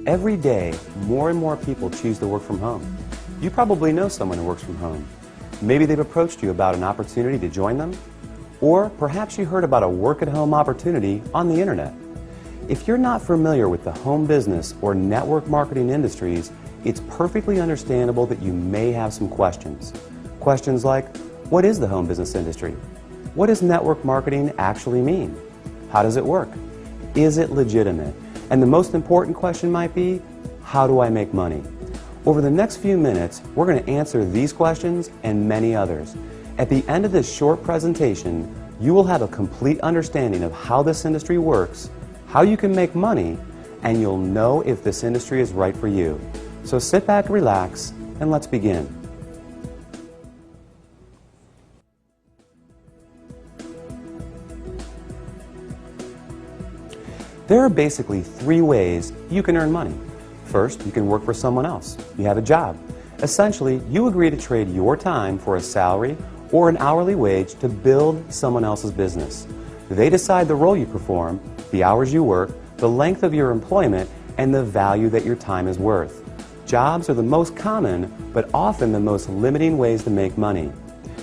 Every day, more and more people choose to work from home. You probably know someone who works from home. Maybe they've approached you about an opportunity to join them, or perhaps you heard about a work-at-home opportunity on the internet. If you're not familiar with the home business or network marketing industries, it's perfectly understandable that you may have some questions. Questions like, what is the home business industry? What does network marketing actually mean? How does it work? Is it legitimate? And the most important question might be, how do I make money? Over the next few minutes, we're going to answer these questions and many others. At the end of this short presentation, you will have a complete understanding of how this industry works, how you can make money, and you'll know if this industry is right for you. So sit back, relax, and let's begin. There are basically three ways you can earn money. First, you can work for someone else. You have a job. Essentially, you agree to trade your time for a salary or an hourly wage to build someone else's business. They decide the role you perform, the hours you work, the length of your employment, and the value that your time is worth. Jobs are the most common, but often the most limiting ways to make money.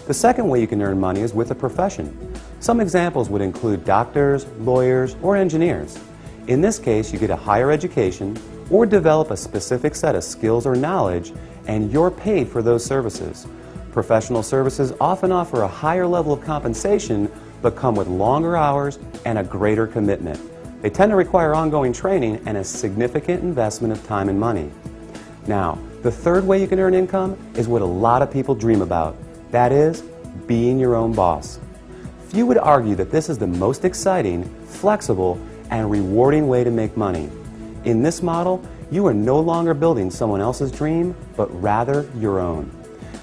The second way you can earn money is with a profession. Some examples would include doctors, lawyers, or engineers. In this case, you get a higher education or develop a specific set of skills or knowledge, and you're paid for those services. Professional services often offer a higher level of compensation, but come with longer hours and a greater commitment. They tend to require ongoing training and a significant investment of time and money. Now, the third way you can earn income is what a lot of people dream about. That is, being your own boss. Few would argue that this is the most exciting, flexible, and rewarding way to make money. In this model, you are no longer building someone else's dream, but rather your own.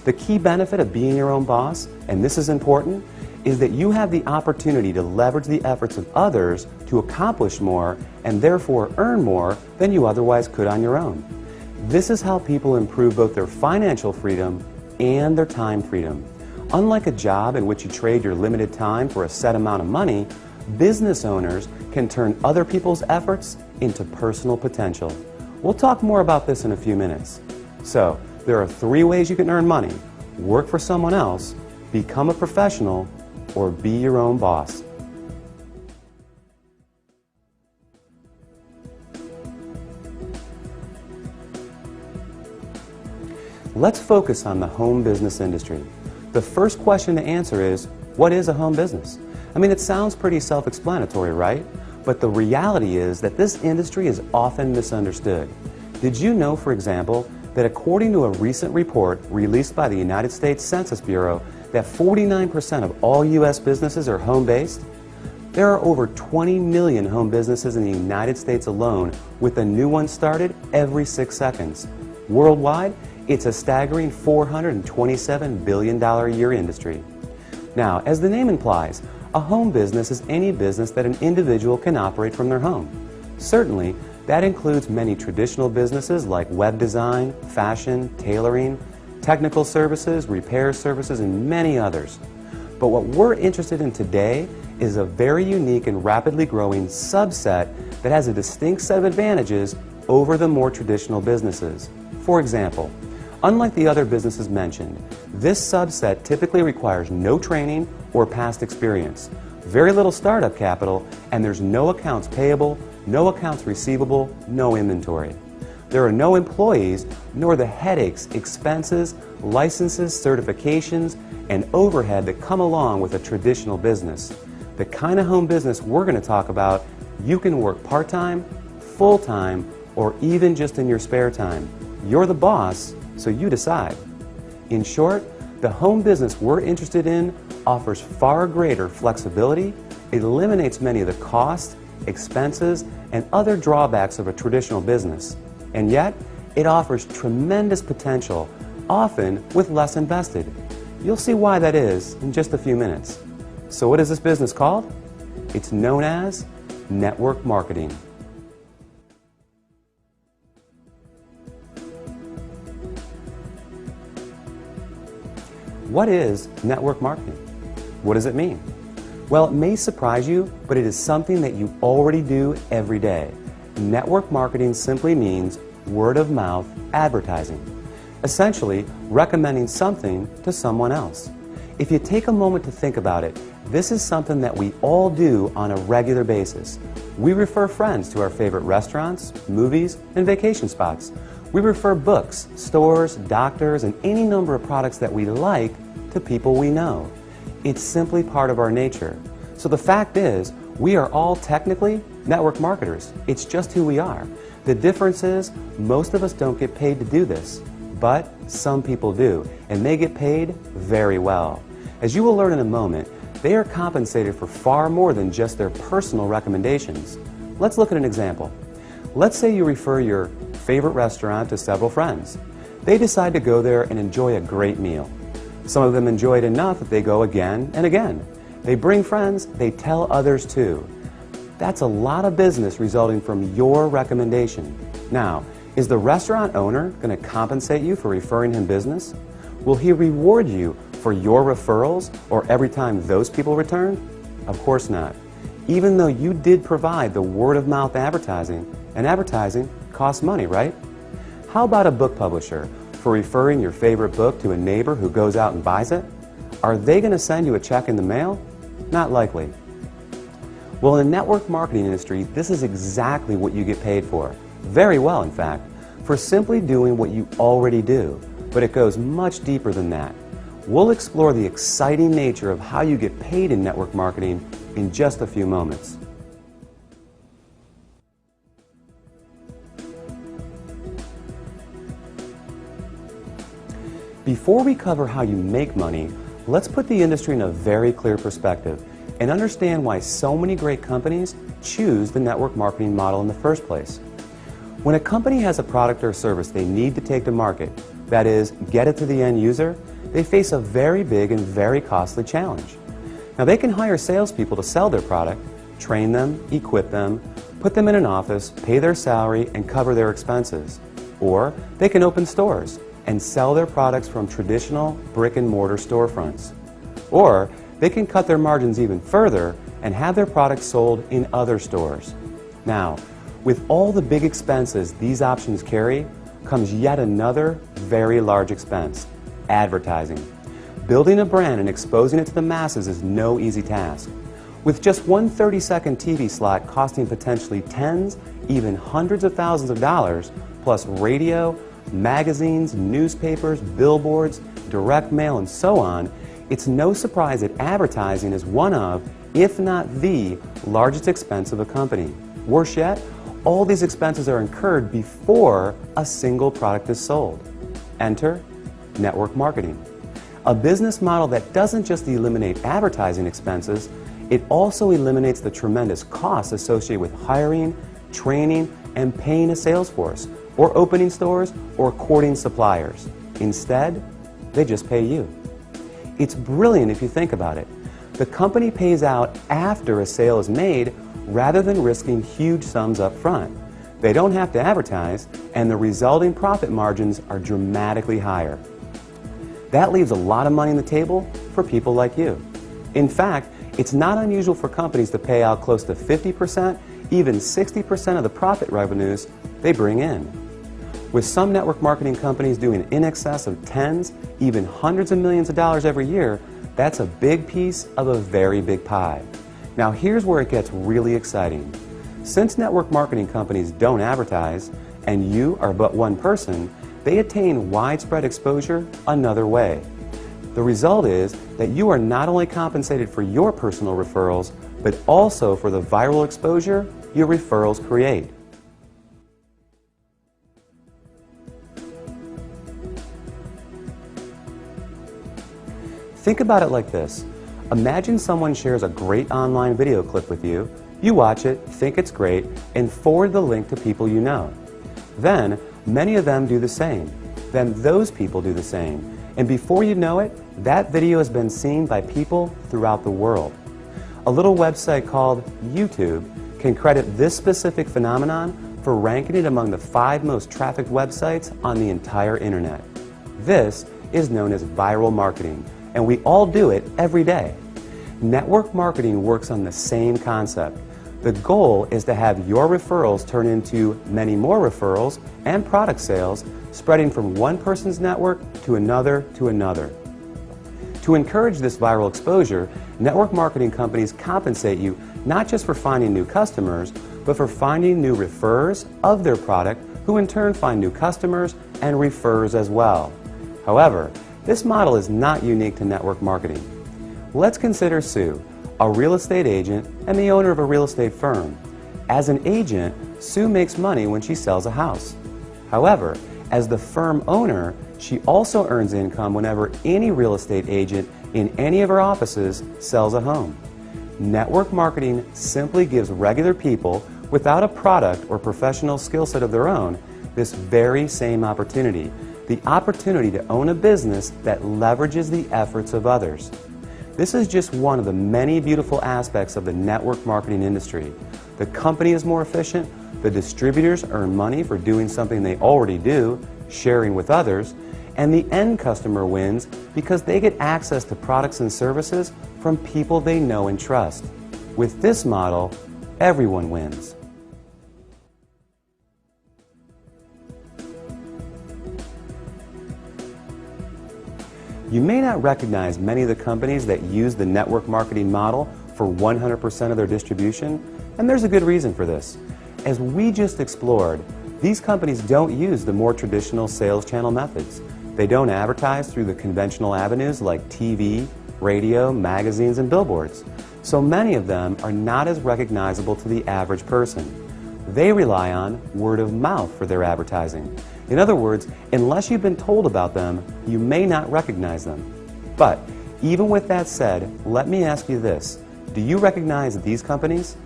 The key benefit of being your own boss, and this is important, is that you have the opportunity to leverage the efforts of others to accomplish more and therefore earn more than you otherwise could on your own. This is how people improve both their financial freedom and their time freedom. Unlike a job in which you trade your limited time for a set amount of money, business owners can turn other people's efforts into personal potential. We'll talk more about this in a few minutes. So, there are three ways you can earn money: work for someone else, become a professional, or be your own boss. Let's focus on the home business industry. The first question to answer is, what is a home business? I mean, it sounds pretty self-explanatory, right? But the reality is that this industry is often misunderstood. Did you know, for example, that according to a recent report released by the United States Census Bureau, that 49% of all U.S. businesses are home-based? There are over 20 million home businesses in the United States alone, with a new one started every 6 seconds. Worldwide, it's a staggering $427 billion a year industry. Now, as the name implies, a home business is any business that an individual can operate from their home. Certainly, that includes many traditional businesses like web design, fashion, tailoring, technical services, repair services, and many others. But what we're interested in today is a very unique and rapidly growing subset that has a distinct set of advantages over the more traditional businesses. For example, unlike the other businesses mentioned, this subset typically requires no training or past experience, very little startup capital, and there's no accounts payable, no accounts receivable, no inventory. There are no employees, nor the headaches, expenses, licenses, certifications, and overhead that come along with a traditional business. The kind of home business we're going to talk about, you can work part-time, full-time, or even just in your spare time. You're the boss, so you decide. In short, the home business we're interested in offers far greater flexibility, it eliminates many of the costs, expenses, and other drawbacks of a traditional business. And yet, it offers tremendous potential, often with less invested. You'll see why that is in just a few minutes. So what is this business called? It's known as network marketing. What is network marketing? What does it mean? Well, it may surprise you, but it is something that you already do every day. network marketing simply means word-of-mouth advertising, essentially recommending something to someone else. If you take a moment to think about it, this is something that we all do on a regular basis. We refer friends to our favorite restaurants, movies, and vacation spots. We refer books, stores, doctors, and any number of products that we like to people we know. It's simply part of our nature. So the fact is, we are all technically network marketers. It's just who we are. The difference is, most of us don't get paid to do this, but some people do, and they get paid very well. As you will learn in a moment, they are compensated for far more than just their personal recommendations. Let's look at an example. Let's say you refer your favorite restaurant to several friends. They decide to go there and enjoy a great meal. Some of them enjoy it enough that they go again and again. They bring friends, they tell others too. That's a lot of business resulting from your recommendation. Now, is the restaurant owner going to compensate you for referring him business? Will he reward you for your referrals or every time those people return? Of course not. Even though you did provide the word-of-mouth advertising, and advertising costs money, right? How about a book publisher for referring your favorite book to a neighbor who goes out and buys it? Are they going to send you a check in the mail? Not likely. Well, in the network marketing industry, this is exactly what you get paid for. Very well, in fact, for simply doing what you already do. But it goes much deeper than that. We'll explore the exciting nature of how you get paid in network marketing in just a few moments. Before we cover how you make money, let's put the industry in a very clear perspective and understand why so many great companies choose the network marketing model in the first place. When a company has a product or service they need to take to market, that is, get it to the end user, they face a very big and very costly challenge. Now, they can hire salespeople to sell their product, train them, equip them, put them in an office, pay their salary, and cover their expenses. Or they can open stores and sell their products from traditional brick-and-mortar storefronts. Or they can cut their margins even further and have their products sold in other stores. Now, with all the big expenses these options carry, comes yet another very large expense: advertising. Building a brand and exposing it to the masses is no easy task. With just one 30-second TV slot costing potentially tens, even hundreds of thousands of dollars, plus radio, magazines, newspapers, billboards, direct mail, and so on, it's no surprise that advertising is one of, if not the, largest expense of a company. Worse yet, all these expenses are incurred before a single product is sold. Enter network marketing. A business model that doesn't just eliminate advertising expenses, it also eliminates the tremendous costs associated with hiring, training, and paying a sales force, or opening stores, or courting suppliers. Instead, they just pay you. It's brilliant if you think about it. The company pays out after a sale is made rather than risking huge sums up front. They don't have to advertise, and the resulting profit margins are dramatically higher. That leaves a lot of money on the table for people like you. In fact, it's not unusual for companies to pay out close to 50%, even 60% of the profit revenues they bring in. With some network marketing companies doing in excess of tens, even hundreds of millions of dollars every year, that's a big piece of a very big pie. Now here's where it gets really exciting. Since network marketing companies don't advertise, and you are but one person, they attain widespread exposure another way. The result is that you are not only compensated for your personal referrals, but also for the viral exposure your referrals create. Think about it like this. Imagine someone shares a great online video clip with you. You watch it, think it's great, and forward the link to people you know. Then, many of them do the same. Then those people do the same. And before you know it, that video has been seen by people throughout the world. A little website called YouTube can credit this specific phenomenon for ranking it among the 5 most trafficked websites on the entire internet. This is known as viral marketing, and we all do it every day. Network marketing works on the same concept. The goal is to have your referrals turn into many more referrals and product sales, spreading from one person's network to another to another. To encourage this viral exposure, network marketing companies compensate you not just for finding new customers, but for finding new referrers of their product, who in turn find new customers and referrers as well. However, this model is not unique to network marketing. Let's consider Sue, a real estate agent and the owner of a real estate firm. As an agent, Sue makes money when she sells a house. However, as the firm owner, she also earns income whenever any real estate agent in any of her offices sells a home. Network marketing simply gives regular people without a product or professional skill set of their own this very same opportunity, the opportunity to own a business that leverages the efforts of others. This is just one of the many beautiful aspects of the network marketing industry. The company is more efficient, the distributors earn money for doing something they already do, sharing with others, and the end customer wins because they get access to products and services from people they know and trust. With this model, everyone wins. You may not recognize many of the companies that use the network marketing model for 100% of their distribution, and there's a good reason for this. As we just explored, these companies don't use the more traditional sales channel methods. They don't advertise through the conventional avenues like TV, radio, magazines, and billboards. So many of them are not as recognizable to the average person. They rely on word of mouth for their advertising. In other words, unless you've been told about them, you may not recognize them. But even with that said, let me ask you this. Do you recognize these companies?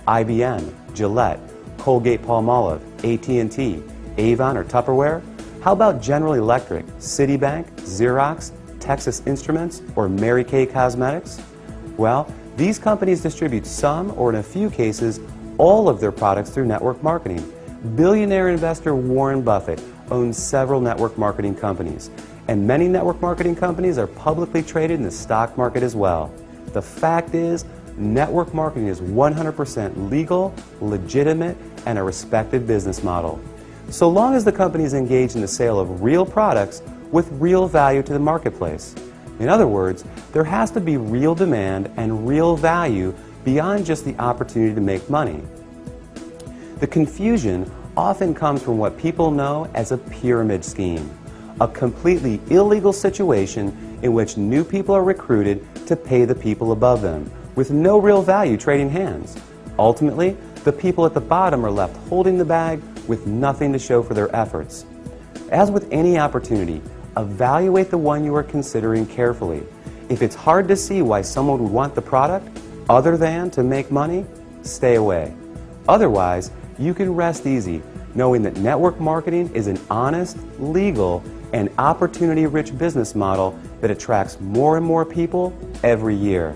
IBM, Gillette, Colgate-Palmolive, AT&T, Avon, or Tupperware? How about General Electric, Citibank, Xerox, Texas Instruments, or Mary Kay Cosmetics? Well, these companies distribute some, or in a few cases, all of their products through network marketing. Billionaire investor Warren Buffett owns several network marketing companies, and many network marketing companies are publicly traded in the stock market as well. The fact is, network marketing is 100% legal, legitimate, and a respected business model. So long as the company is engaged in the sale of real products with real value to the marketplace. In other words, there has to be real demand and real value beyond just the opportunity to make money. The confusion often comes from what people know as a pyramid scheme, a completely illegal situation in which new people are recruited to pay the people above them, with no real value trading hands. Ultimately, the people at the bottom are left holding the bag with nothing to show for their efforts. As with any opportunity, evaluate the one you are considering carefully. If it's hard to see why someone would want the product other than to make money, stay away. Otherwise, you can rest easy knowing that network marketing is an honest, legal, and opportunity-rich business model that attracts more and more people every year.